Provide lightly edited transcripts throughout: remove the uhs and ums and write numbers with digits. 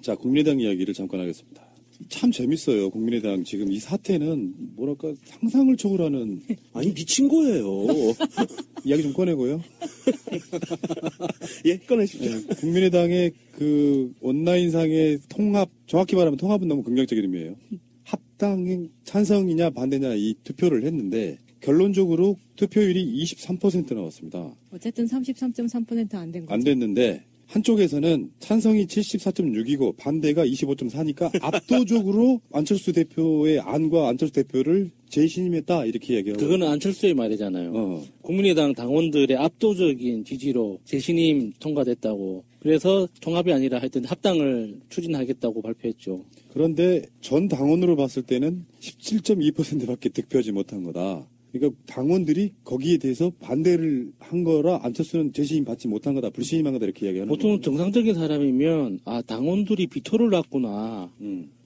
자, 국민의당 이야기를 잠깐 하겠습니다. 참 재밌어요. 국민의당 지금 이 사태는 뭐랄까 상상을 초월하는 아니 미친 거예요. 이야기 좀 꺼내고요. 예, 꺼내십시오. 네, 국민의당의 그 온라인상의 통합, 정확히 말하면 통합은 너무 긍정적인 의미예요. 합당 찬성이냐 반대냐 이 투표를 했는데 결론적으로 투표율이 23% 나왔습니다. 어쨌든 33.3% 안 된 거죠. 안 됐는데 한쪽에서는 찬성이 74.6이고 반대가 25.4니까 압도적으로 안철수 대표의 안과 안철수 대표를 재신임했다 이렇게 얘기하고. 그거는 안철수의 말이잖아요. 국민의당 당원들의 압도적인 지지로 재신임 통과됐다고. 그래서 통합이 아니라 하여튼 합당을 추진하겠다고 발표했죠. 그런데 전 당원으로 봤을 때는 17.2%밖에 득표하지 못한 거다. 그러니까 당원들이 거기에 대해서 반대를 한 거라 안철수는 재신임 받지 못한 거다, 불신임한 거다 이렇게 이야기하는 거예요. 보통 정상적인 사람이면 당원들이 비토를 놨구나.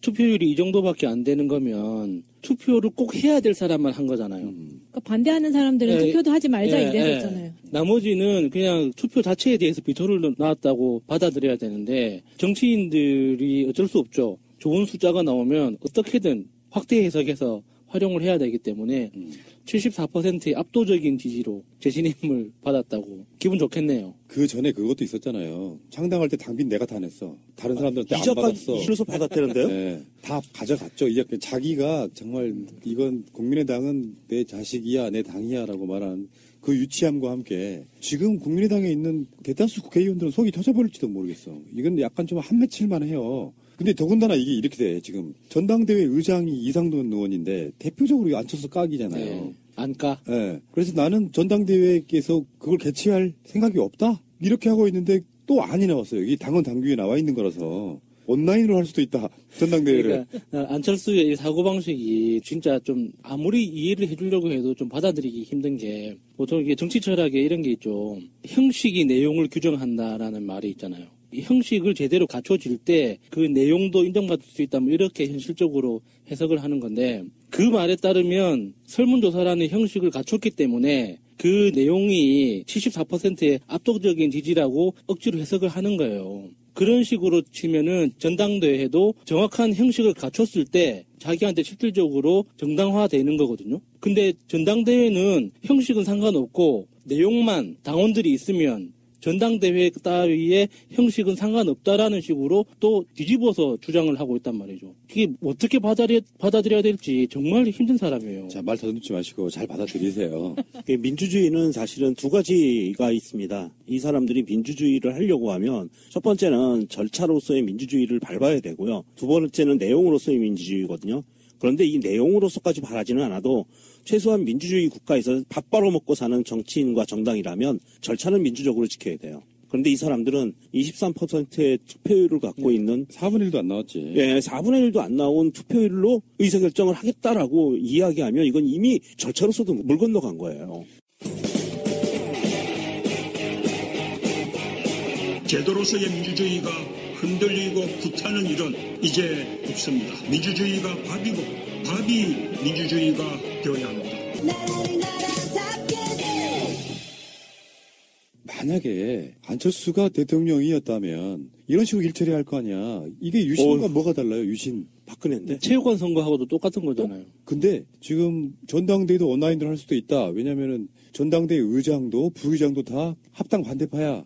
투표율이 이 정도밖에 안 되는 거면 투표를 꼭 해야 될 사람만 한 거잖아요. 그러니까 반대하는 사람들은 투표도 하지 말자 이래서 했잖아요. 나머지는 그냥 투표 자체에 대해서 비토를 놨다고 받아들여야 되는데 정치인들이 어쩔 수 없죠. 좋은 숫자가 나오면 어떻게든 확대 해석해서 활용을 해야 되기 때문에 74%의 압도적인 지지로 재신임을 받았다고 기분 좋겠네요. 그 전에 그것도 있었잖아요. 창당할 때 당빈 내가 다 냈어. 다른 사람들한테 안 받았어. 실어서 받았다는데요? 네, 다 가져갔죠. 이제 자기가 정말 이건 국민의당은 내 자식이야, 내 당이야라고 말한 그 유치함과 함께 지금 국민의당에 있는 대다수 국회의원들은 속이 터져버릴지도 모르겠어. 이건 약간 좀 한맺힐만 해요. 근데 더군다나 이게 이렇게 돼. 지금 전당대회 의장이 이상돈 의원인데 대표적으로 안철수 깍이잖아요. 네, 안 까. 네. 그래서 나는 전당대회에서 그걸 개최할 생각이 없다? 이렇게 하고 있는데 또 안이 나왔어요. 이게 당원 당규에 나와 있는 거라서 온라인으로 할 수도 있다. 전당대회를. 그러니까 안철수의 이 사고방식이 진짜 좀 아무리 이해를 해주려고 해도 좀 받아들이기 힘든 게 보통 이게 정치 철학에 이런 게 있죠. 형식이 내용을 규정한다라는 말이 있잖아요. 이 형식을 제대로 갖춰질 때 그 내용도 인정받을 수 있다, 뭐 이렇게 현실적으로 해석을 하는 건데 그 말에 따르면 설문조사라는 형식을 갖췄기 때문에 그 내용이 74%의 압도적인 지지라고 억지로 해석을 하는 거예요. 그런 식으로 치면은 전당대회도 정확한 형식을 갖췄을 때 자기한테 실질적으로 정당화되는 거거든요. 근데 전당대회는 형식은 상관없고 내용만 당원들이 있으면 전당대회 따위의 형식은 상관없다라는 식으로 또 뒤집어서 주장을 하고 있단 말이죠. 이게 어떻게 받아들여야 될지 정말 힘든 사람이에요. 자, 말 더듬지 마시고 잘 받아들이세요. 민주주의는 사실은 두 가지가 있습니다. 이 사람들이 민주주의를 하려고 하면 첫 번째는 절차로서의 민주주의를 밟아야 되고요. 두 번째는 내용으로서의 민주주의거든요. 그런데 이 내용으로서까지 바라지는 않아도 최소한 민주주의 국가에서 밥 벌어먹고 사는 정치인과 정당이라면 절차는 민주적으로 지켜야 돼요. 그런데 이 사람들은 23%의 투표율을 갖고 있는 4분의 1도 안 나왔지. 예, 4분의 1도 안 나온 투표율로 의사결정을 하겠다라고 이야기하면 이건 이미 절차로서도 물 건너간 거예요. 제도로서의 민주주의가 흔들리고 구타는 일은 이제 없습니다. 민주주의가 밥이고 밥이 민주주의가 되어야 합니다. 만약에 안철수가 대통령이었다면 이런 식으로 일처리 할 거 아니야. 이게 유신과 뭐가 달라요? 유신. 박근혜인데. 체육관 선거하고도 똑같은 거잖아요. 근데 지금 전당대회도 온라인으로 할 수도 있다. 왜냐면은 전당대회 의장도 부의장도 다 합당 반대파야.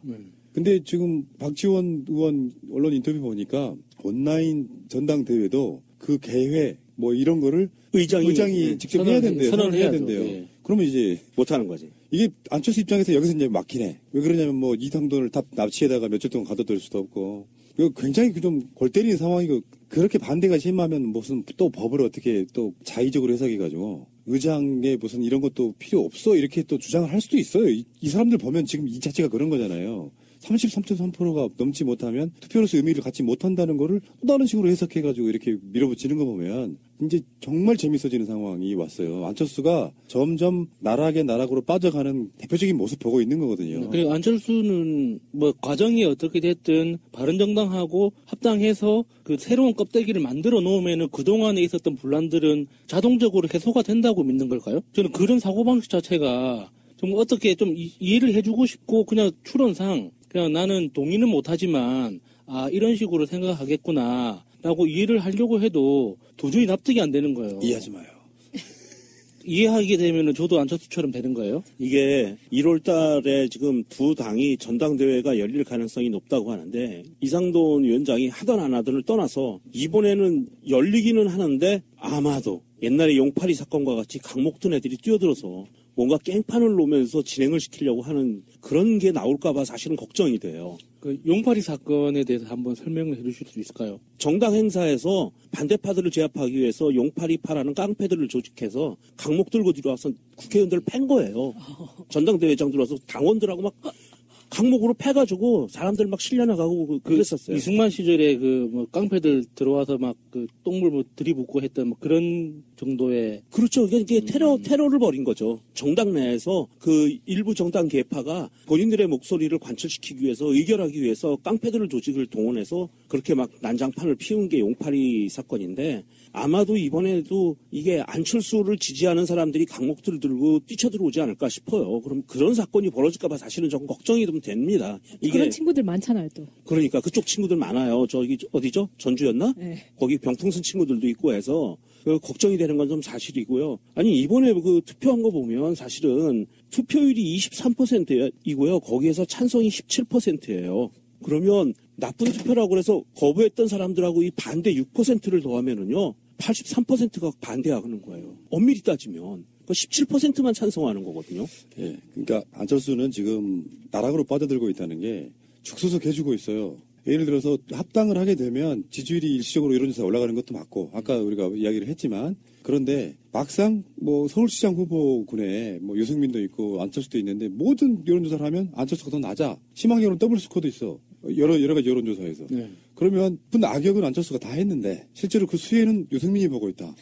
근데 지금 박지원 의원 언론 인터뷰 보니까 온라인 전당대회도 그 개회 뭐 이런 거를 의장이 직접 해야 된대요. 선언해야 된대요. 네. 그러면 이제 못하는 거지. 이게 안철수 입장에서 여기서 이제 막히네. 왜 그러냐면 뭐 이상돈을 다 납치에다가 며칠 동안 가둬둘 수도 없고. 이거 굉장히 좀 골 때리는 상황이고 그렇게 반대가 심하면 무슨 또 법을 어떻게 또 자의적으로 해석해가지고 의장의 무슨 이런 것도 필요 없어 이렇게 또 주장을 할 수도 있어요. 이 사람들 보면 지금 이 자체가 그런 거잖아요. 33.3%가 넘지 못하면 투표로서 의미를 갖지 못한다는 거를 또 다른 식으로 해석해가지고 이렇게 밀어붙이는 거 보면 이제 정말 재밌어지는 상황이 왔어요. 안철수가 점점 나락으로 빠져가는 대표적인 모습 보고 있는 거거든요. 그리고 안철수는 뭐 과정이 어떻게 됐든 바른정당하고 합당해서 그 새로운 껍데기를 만들어 놓으면은 그동안에 있었던 분란들은 자동적으로 해소가 된다고 믿는 걸까요? 저는 그런 사고방식 자체가 좀 어떻게 좀 이해를 해주고 싶고 그냥 추론상 그냥 나는 동의는 못하지만 아, 이런 식으로 생각하겠구나라고 이해를 하려고 해도 도저히 납득이 안 되는 거예요. 이해하지 마요. 이해하게 되면은 저도 안철수처럼 되는 거예요? 이게 1월 달에 지금 두 당이 전당대회가 열릴 가능성이 높다고 하는데 이상돈 위원장이 하던 안 하던을 떠나서 이번에는 열리기는 하는데 아마도 옛날에 용팔이 사건과 같이 강목든 애들이 뛰어들어서 뭔가 깽판을 놓으면서 진행을 시키려고 하는 그런 게 나올까봐 사실은 걱정이 돼요. 그 용팔이 사건에 대해서 한번 설명을 해주실 수 있을까요? 정당 행사에서 반대파들을 제압하기 위해서 용팔이파라는 깡패들을 조직해서 강목 들고 들어와서 국회의원들을 팬 거예요. 전당대회장 들어와서 당원들하고 막 강목으로 패가지고 사람들 막 실려나가고 그랬었어요. 이승만 시절에 그 뭐 깡패들 들어와서 막 그 똥물 뭐 들이붓고 했던 뭐 그런 정도의. 그렇죠. 이게 테러를 벌인 거죠. 정당 내에서 그 일부 정당 계파가 본인들의 목소리를 관철시키기 위해서 의결하기 위해서 깡패들을 조직을 동원해서 그렇게 막 난장판을 피운 게 용팔이 사건인데 아마도 이번에도 이게 안철수를 지지하는 사람들이 강목들을 들고 뛰쳐들어오지 않을까 싶어요. 그럼 그런 사건이 벌어질까봐 사실은 조금 걱정이 좀 됩니다. 이게 그런 친구들 많잖아요, 또. 그러니까 그쪽 친구들 많아요. 저기 어디죠? 전주였나? 네. 거기 병풍선 친구들도 있고 해서 걱정이 되는 건 좀 사실이고요. 아니 이번에 그 투표한 거 보면 사실은 투표율이 23%이고요. 거기에서 찬성이 17%예요. 그러면 나쁜 투표라고 해서 거부했던 사람들하고 이 반대 6%를 더하면은요 83%가 반대하는 거예요. 엄밀히 따지면. 17%만 찬성하는 거거든요. 예. 그러니까 안철수는 지금 나락으로 빠져들고 있다는 게 죽소석 해주고 있어요. 예를 들어서 합당을 하게 되면 지지율이 일시적으로 여론조사 올라가는 것도 맞고 아까 우리가 이야기를 했지만 그런데 막상 뭐 서울시장 후보군에 뭐 유승민도 있고 안철수도 있는데 모든 여론조사를 하면 안철수가 더 낮아. 희망여론 더블 스코어도 있어. 여러 가지 여론조사에서. 네. 그러면 악역은 안철수가 다 했는데 실제로 그 수혜는 유승민이 보고 있다.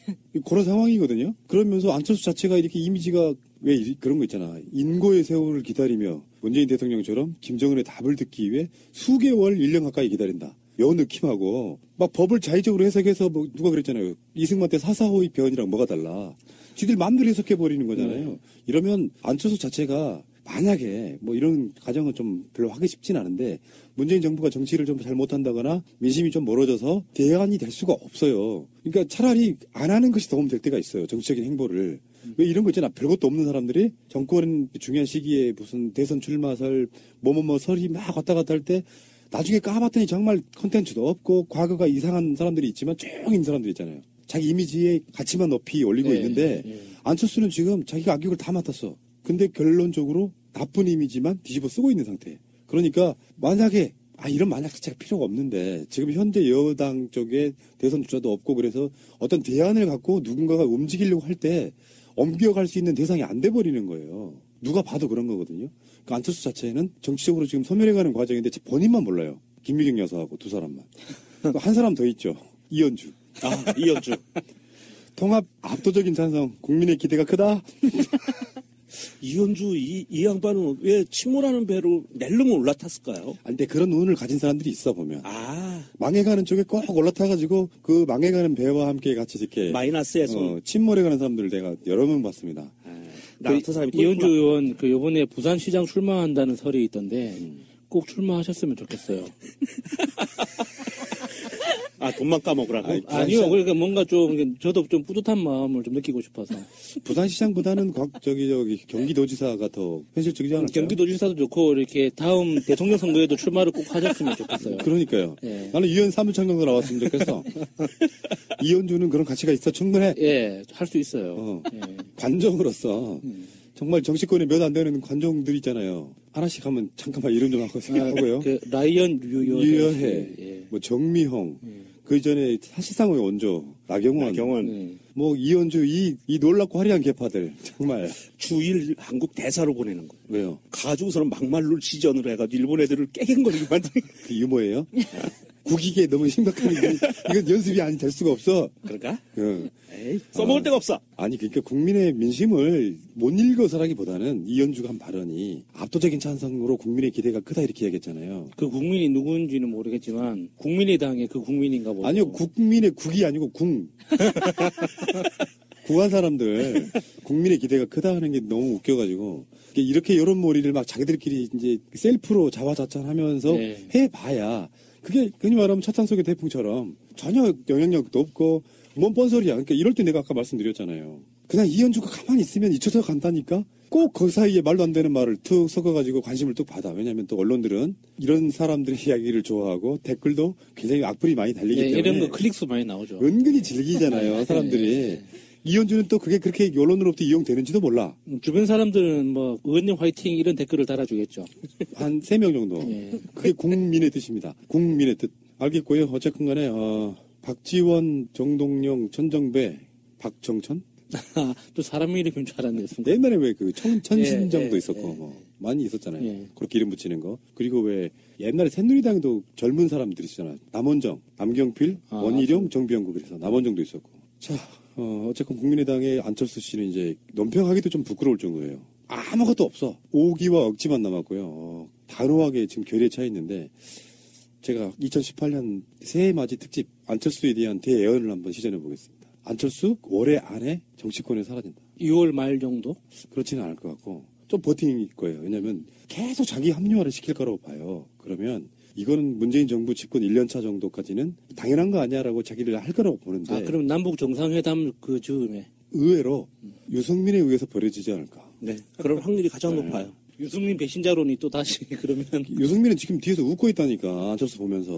그런 상황이거든요. 그러면서 안철수 자체가 이렇게 이미지가 왜 그런 거 있잖아. 인고의 세월을 기다리며 문재인 대통령처럼 김정은의 답을 듣기 위해 수개월 1년 가까이 기다린다. 요 느낌하고 막 법을 자의적으로 해석해서 뭐 누가 그랬잖아요. 이승만 때 사사호의 변이랑 뭐가 달라. 지들 마음대로 해석해버리는 거잖아요. 이러면 안철수 자체가 만약에 뭐 이런 가정은 좀 별로 하기 쉽진 않은데 문재인 정부가 정치를 좀 잘 못한다거나 민심이 좀 멀어져서 대안이 될 수가 없어요. 그러니까 차라리 안 하는 것이 도움 될 때가 있어요. 정치적인 행보를. 왜 이런 거 있잖아. 별것도 없는 사람들이 정권 중요한 시기에 무슨 대선 출마설 뭐뭐뭐 설이 막 왔다 갔다 할 때 나중에 까봤더니 정말 컨텐츠도 없고 과거가 이상한 사람들이 있지만 조용히 있는 사람들이 있잖아요. 자기 이미지에 가치만 높이 올리고 있는데 안철수는 지금 자기가 악역을 다 맡았어. 근데 결론적으로 나쁜 이미지만 뒤집어 쓰고 있는 상태. 그러니까 만약에 이런 만약 자체가 필요가 없는데 지금 현재 여당 쪽에 대선 주자도 없고 그래서 어떤 대안을 갖고 누군가가 움직이려고 할 때 옮겨갈 수 있는 대상이 안 돼버리는 거예요. 누가 봐도 그런 거거든요. 그러니까 안철수 자체는 정치적으로 지금 소멸해가는 과정인데 본인만 몰라요. 김미경 여사하고 두 사람만. 한 사람 더 있죠. 이현주. 이현주. 통합 압도적인 찬성. 국민의 기대가 크다. 이현주 이 양반은 왜 침몰하는 배로 낼름 올라탔을까요? 근데 그런 운을 가진 사람들이 있어 보면. 망해가는 쪽에 꼭 올라타가지고 그 망해가는 배와 함께 같이 이렇게 마이너스에 침몰해가는 사람들을 내가 여러 명 봤습니다. 나 같은 사람이 이현주 의원 그 이번에 부산시장 출마한다는 설이 있던데 꼭 출마하셨으면 좋겠어요. 돈만 까먹으라고. 아니요. 그러니까 뭔가 좀 저도 좀 뿌듯한 마음을 좀 느끼고 싶어서. 부산시장보다는 저기 경기도지사가 더 현실적이지 않을까요? 경기도지사도 좋고 이렇게 다음 대통령 선거에도 출마를 꼭 하셨으면 좋겠어요. 그러니까요. 예. 나는 이현 사무총 정도 나왔으면 좋겠어. 이현주는 그런 가치가 있어. 충분해. 예, 할 수 있어요. 예. 관종으로서 정말 정치권에 몇 안 되는 관종들 있잖아요. 하나씩 하면 잠깐만 이름 좀 하고 생각하고요. 그 라이언 유여해, 예. 뭐 정미홍, 그 전에 사실상의 원조 나경원, 뭐 이현주 이 놀랍고 화려한 계파들 정말 주일 한국 대사로 보내는 거예요. 왜요? 가지고서는 막말로 지전을 해가지고 일본 애들을 깨갱거리게 만드는 그 유머예요? 국익에 너무 심각한 이건 연습이 아니 될 수가 없어. 그런가? 에이, 써먹을 데가 없어. 아니 그러니까 국민의 민심을 못 읽어서라기보다는 이현주가 한 발언이 압도적인 찬성으로 국민의 기대가 크다 이렇게 얘기했잖아요. 그 국민이 누구인지는 모르겠지만 국민의당의 그 국민인가 보죠. 아니요, 국민의 국이 아니고 궁. 구한 사람들 국민의 기대가 크다 하는 게 너무 웃겨가지고 이렇게 여론몰이를 막 자기들끼리 이제 셀프로 자화자찬하면서 해봐야 그게 흔히 말하면 차탄 속의 태풍처럼 전혀 영향력도 없고 뭔 뻔소리야. 그러니까 이럴 때 내가 아까 말씀드렸잖아요. 그냥 이현주가 가만히 있으면 잊혀져 간다니까. 꼭 그 사이에 말도 안 되는 말을 툭 섞어가지고 관심을 뚝 받아. 왜냐하면 또 언론들은 이런 사람들의 이야기를 좋아하고 댓글도 굉장히 악플이 많이 달리기 때문에 이런 거 클릭수 많이 나오죠. 은근히 즐기잖아요, 사람들이. 이현주는 또 그게 그렇게 언론으로부터 이용되는지도 몰라. 주변 사람들은 뭐 의원님 화이팅 이런 댓글을 달아주겠죠. 한 3명 정도. 예. 그게 국민의 뜻입니다. 국민의 뜻. 알겠고요. 어쨌든 간에 박지원, 정동영, 천정배, 박정천? 또 사람 이름인 줄 알았네. 순간. 옛날에 왜 그 천신정도 예, 있었고 예. 뭐 많이 있었잖아요. 예. 그렇게 이름 붙이는 거. 그리고 왜 옛날에 새누리당도 젊은 사람들 있잖아요. 남원정, 남경필, 원희룡, 정비영국 그래서 남원정도 있었고. 자, 어쨌건 국민의당의 안철수 씨는 이제 논평하기도 좀 부끄러울 정도예요. 아무것도 없어. 오기와 억지만 남았고요. 단호하게 지금 결의에 차 있는데 제가 2018년 새해맞이 특집 안철수에 대한 대예언을 한번 시전해 보겠습니다. 안철수 올해 안에 정치권에 사라진다. 6월 말 정도? 그렇지는 않을 것 같고 좀 버팅일 거예요. 왜냐하면 계속 자기 합리화를 시킬 거라고 봐요. 그러면 이거는 문재인 정부 집권 1년차 정도까지는 당연한 거 아니야라고 자기를 할 거라고 보는데 그럼 남북 정상회담 그 즈음에 의외로 유승민에 의해서 벌어지지 않을까. 네. 그럴 확률이 가장 네. 높아요. 유승민 배신자론이 또 다시 그러면 유승민은 지금 뒤에서 웃고 있다니까 안철수 보면서.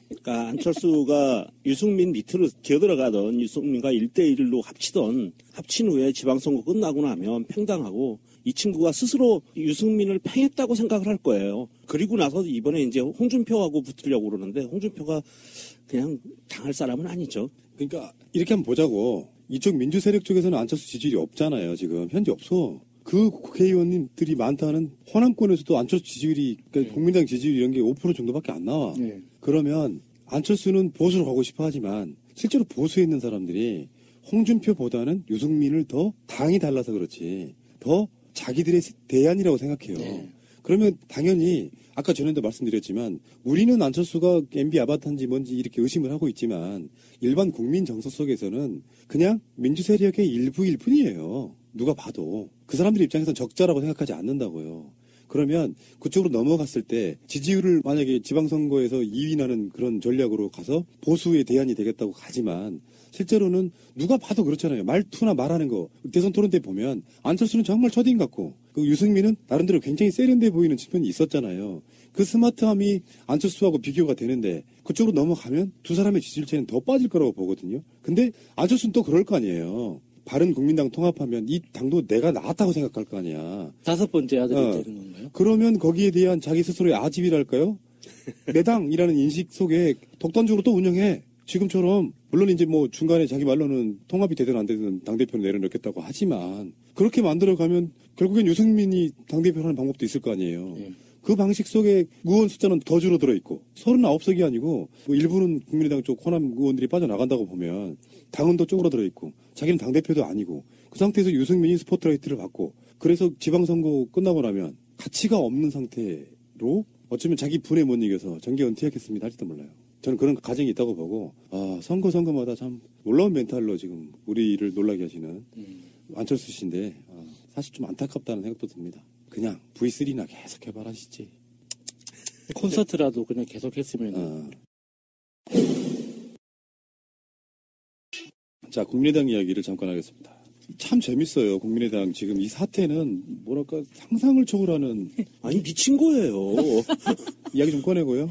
그러니까 안철수가 유승민 밑으로 기어들어가던 유승민과 1대1로 합친 후에 지방선거 끝나고 나면 팽당하고 이 친구가 스스로 유승민을 팽했다고 생각을 할 거예요. 그리고 나서 이번에 이제 홍준표하고 붙으려고 그러는데 홍준표가 그냥 당할 사람은 아니죠. 그러니까 이렇게 한번 보자고. 이쪽 민주 세력 쪽에서는 안철수 지지율이 없잖아요. 지금 현재 없어. 그 국회의원님들이 많다는 호남권에서도 안철수 지지율이 그러니까 국민당 지지율 이런 게 5% 정도밖에 안 나와. 네. 그러면 안철수는 보수로 가고 싶어 하지만 실제로 보수에 있는 사람들이 홍준표보다는 유승민을 더 당이 달라서 그렇지 더 자기들의 대안이라고 생각해요. 네. 그러면 당연히 아까 전에도 말씀드렸지만 우리는 안철수가 MB 아바타인지 뭔지 이렇게 의심을 하고 있지만 일반 국민 정서 속에서는 그냥 민주 세력의 일부일 뿐이에요. 누가 봐도. 그 사람들 입장에서는 적자라고 생각하지 않는다고요. 그러면 그쪽으로 넘어갔을 때 지지율을 만약에 지방선거에서 2위 나는 그런 전략으로 가서 보수의 대안이 되겠다고 가지만 실제로는 누가 봐도 그렇잖아요. 말투나 말하는 거 대선 토론 때 보면 안철수는 정말 초딩 같고 그 유승민은 나름대로 굉장히 세련돼 보이는 측면이 있었잖아요. 그 스마트함이 안철수하고 비교가 되는데 그쪽으로 넘어가면 두 사람의 지지율 차이는 더 빠질 거라고 보거든요. 근데 안철수는 또 그럴 거 아니에요. 바른국민당 통합하면 이 당도 내가 나았다고 생각할 거 아니야. 5번째 아들이 되는 건가요? 그러면 거기에 대한 자기 스스로의 아집이랄까요? 내 당이라는 인식 속에 독단적으로 또 운영해. 지금처럼 물론 이제 뭐 중간에 자기 말로는 통합이 되든 안 되든 당대표를 내려놓겠다고 하지만 그렇게 만들어가면 결국엔 유승민이 당대표를 하는 방법도 있을 거 아니에요. 예. 그 방식 속에 의원 숫자는 더 줄어들어 있고 39석이 아니고 뭐 일부는 국민의당 쪽 호남 의원들이 빠져나간다고 보면 당은 더 쪼그라들어 있고 자기는 당대표도 아니고 그 상태에서 유승민이 스포트라이트를 받고 그래서 지방선거 끝나고 나면 가치가 없는 상태로 어쩌면 자기 분에 못 이겨서 정계 은퇴하겠습니다 할지도 몰라요. 저는 그런 가정이 있다고 보고 선거마다 참 놀라운 멘탈로 지금 우리를 놀라게 하시는 안철수 씨인데 사실 좀 안타깝다는 생각도 듭니다. 그냥 V3나 계속 개발하시지. 콘서트라도 그냥 계속 했으면. 자, 국민의당 이야기를 잠깐 하겠습니다. 참 재밌어요. 국민의당 지금 이 사태는 뭐랄까 상상을 초월하는 아니 미친 거예요. 이야기 좀 꺼내고요.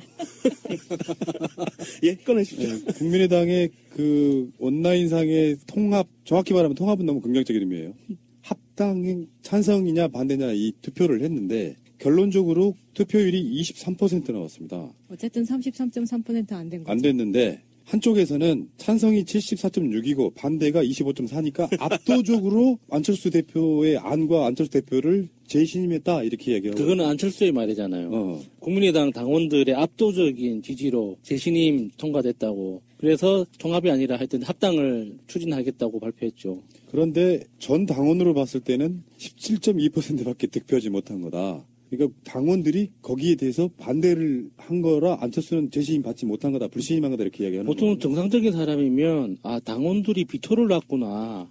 예, 꺼내십시오. 네, 국민의당의 그 온라인상의 통합, 정확히 말하면 통합은 너무 긍정적인 의미예요. 합당 찬성이냐 반대냐 이 투표를 했는데 결론적으로 투표율이 23% 나왔습니다. 어쨌든 33.3% 안 된 거죠. 안 됐는데 한쪽에서는 찬성이 74.6이고 반대가 25.4니까 압도적으로 안철수 대표의 안과 안철수 대표를 재신임했다 이렇게 얘기하고. 그거는 안철수의 말이잖아요. 국민의당 당원들의 압도적인 지지로 재신임 통과됐다고. 그래서 통합이 아니라 하여튼 합당을 추진하겠다고 발표했죠. 그런데 전 당원으로 봤을 때는 17.2%밖에 득표하지 못한 거다. 그러니까 당원들이 거기에 대해서 반대를 한 거라 안철수는 재신임 받지 못한 거다, 불신임한 거다 이렇게 이야기하는 보통 거예요. 정상적인 사람이면 당원들이 비토를 놨구나.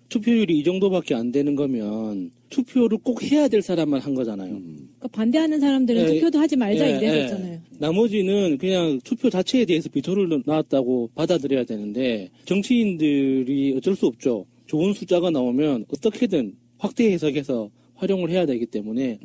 투표율이 이 정도밖에 안 되는 거면 투표를 꼭 해야 될 사람만 한 거잖아요. 그러니까 반대하는 사람들은 투표도 하지 말자 이랬었잖아요. 나머지는 그냥 투표 자체에 대해서 비토를 나왔다고 받아들여야 되는데 정치인들이 어쩔 수 없죠. 좋은 숫자가 나오면 어떻게든 확대 해석해서 활용을 해야 되기 때문에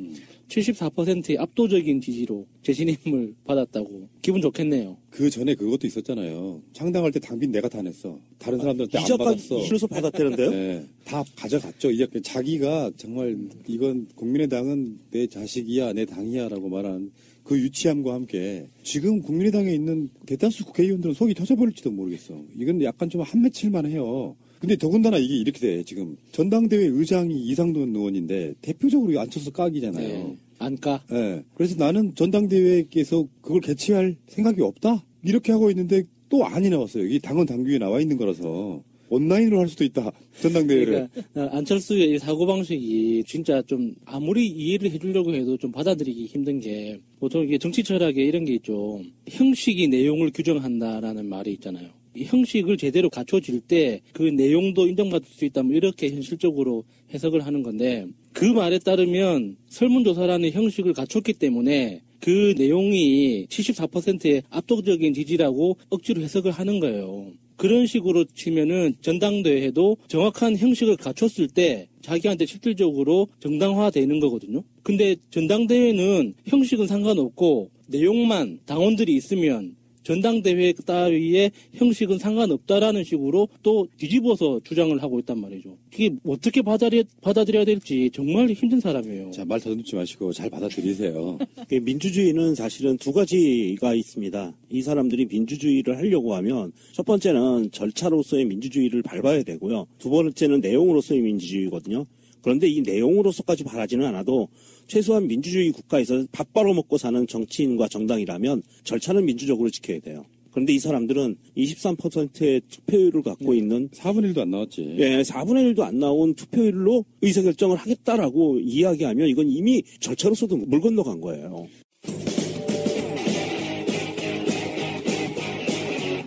74%의 압도적인 지지로 재신임을 받았다고 기분 좋겠네요. 그 전에 그것도 있었잖아요. 창당할 때 당빈 내가 다 냈어. 다른 사람들한테 안 이자까지 받았어. 이로서 받았다는데요? 네, 다 가져갔죠. 이제 자기가 정말 이건 국민의당은 내 자식이야, 내 당이야라고 말한 그 유치함과 함께 지금 국민의당에 있는 대다수 국회의원들은 속이 터져버릴지도 모르겠어. 이건 약간 좀 한맺힐만 해요. 근데 더군다나 이게 이렇게 돼. 지금 전당대회 의장이 이상돈 의원인데 대표적으로 안철수 깍이잖아요. 네. 안 까. 네. 그래서 나는 전당대회에서 그걸 개최할 생각이 없다? 이렇게 하고 있는데 또 안이 나왔어요. 이게 당헌 당규에 나와 있는 거라서 온라인으로 할 수도 있다. 전당대회를. 그러니까 안철수의 이 사고방식이 진짜 좀 아무리 이해를 해주려고 해도 좀 받아들이기 힘든 게 보통 이게 정치 철학에 이런 게 있죠. 형식이 내용을 규정한다라는 말이 있잖아요. 이 형식을 제대로 갖춰질 때 그 내용도 인정받을 수 있다면 이렇게 현실적으로 해석을 하는 건데 그 말에 따르면 설문조사라는 형식을 갖췄기 때문에 그 내용이 74%의 압도적인 지지라고 억지로 해석을 하는 거예요. 그런 식으로 치면은 전당대회도 정확한 형식을 갖췄을 때 자기한테 실질적으로 정당화되는 거거든요. 근데 전당대회는 형식은 상관없고 내용만 당원들이 있으면 전당대회 따위의 형식은 상관없다라는 식으로 또 뒤집어서 주장을 하고 있단 말이죠. 이게 어떻게 받아들여야 될지 정말 힘든 사람이에요. 자, 말 더듬지 마시고 잘 받아들이세요. 민주주의는 사실은 두 가지가 있습니다. 이 사람들이 민주주의를 하려고 하면 첫 번째는 절차로서의 민주주의를 밟아야 되고요. 두 번째는 내용으로서의 민주주의거든요. 그런데 이 내용으로서까지 바라지는 않아도 최소한 민주주의 국가에서 밥 벌어먹고 사는 정치인과 정당이라면 절차는 민주적으로 지켜야 돼요. 그런데 이 사람들은 23%의 투표율을 갖고 있는 4분의 1도 안 나왔지. 예, 4분의 1도 안 나온 투표율로 의사결정을 하겠다라고 이야기하면 이건 이미 절차로서도 물 건너간 거예요.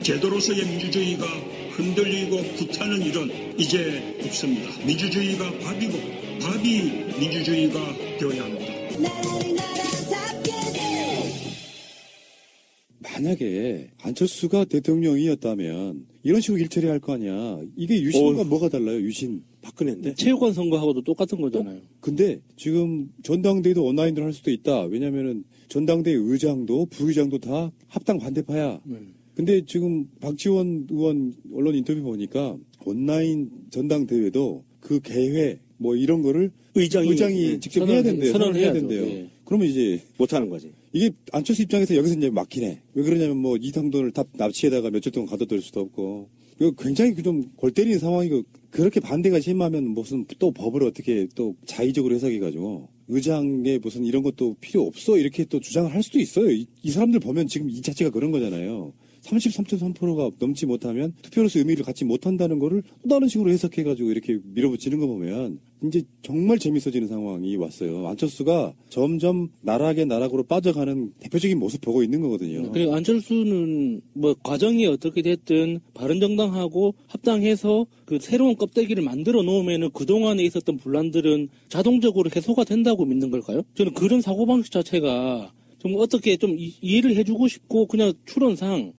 제도로서의 민주주의가 흔들리고 구타는 일은 이제 없습니다. 민주주의가 밥이고 밥이 민주주의가 되어야 합니다. 만약에 안철수가 대통령이었다면 이런 식으로 일처리 할 거 아니야. 이게 유신과 뭐가 달라요, 유신. 박근혜인데. 체육관 선거하고도 똑같은 거잖아요. 근데 지금 전당대회도 온라인으로 할 수도 있다. 왜냐면은 전당대회 의장도 부의장도 다 합당 반대파야. 근데 지금 박지원 의원 언론 인터뷰 보니까 온라인 전당대회도 그 개회 뭐 이런 거를 의장이 직접 해야 된대요. 선언을 해야 해야죠. 된대요. 예. 그러면 이제 못하는 거지. 이게 안철수 입장에서 여기서 이제 막히네. 왜 그러냐면 뭐 이상돈을 다 납치에다가 며칠 동안 가둬둘 수도 없고. 이거 굉장히 좀 골 때리는 상황이고 그렇게 반대가 심하면 무슨 또 법을 어떻게 또 자의적으로 해석해가지고 의장의 무슨 이런 것도 필요 없어 이렇게 또 주장을 할 수도 있어요. 이 사람들 보면 지금 이 자체가 그런 거잖아요. 33.3%가 넘지 못하면 투표로서 의미를 갖지 못한다는 거를 또 다른 식으로 해석해가지고 이렇게 밀어붙이는 거 보면 이제 정말 재밌어지는 상황이 왔어요. 안철수가 점점 나락으로 빠져가는 대표적인 모습 보고 있는 거거든요. 그리고 안철수는 뭐 과정이 어떻게 됐든 바른정당하고 합당해서 그 새로운 껍데기를 만들어 놓으면은 그동안에 있었던 분란들은 자동적으로 해소가 된다고 믿는 걸까요? 저는 그런 사고방식 자체가 좀 어떻게 좀 이해를 해주고 싶고 그냥 추론상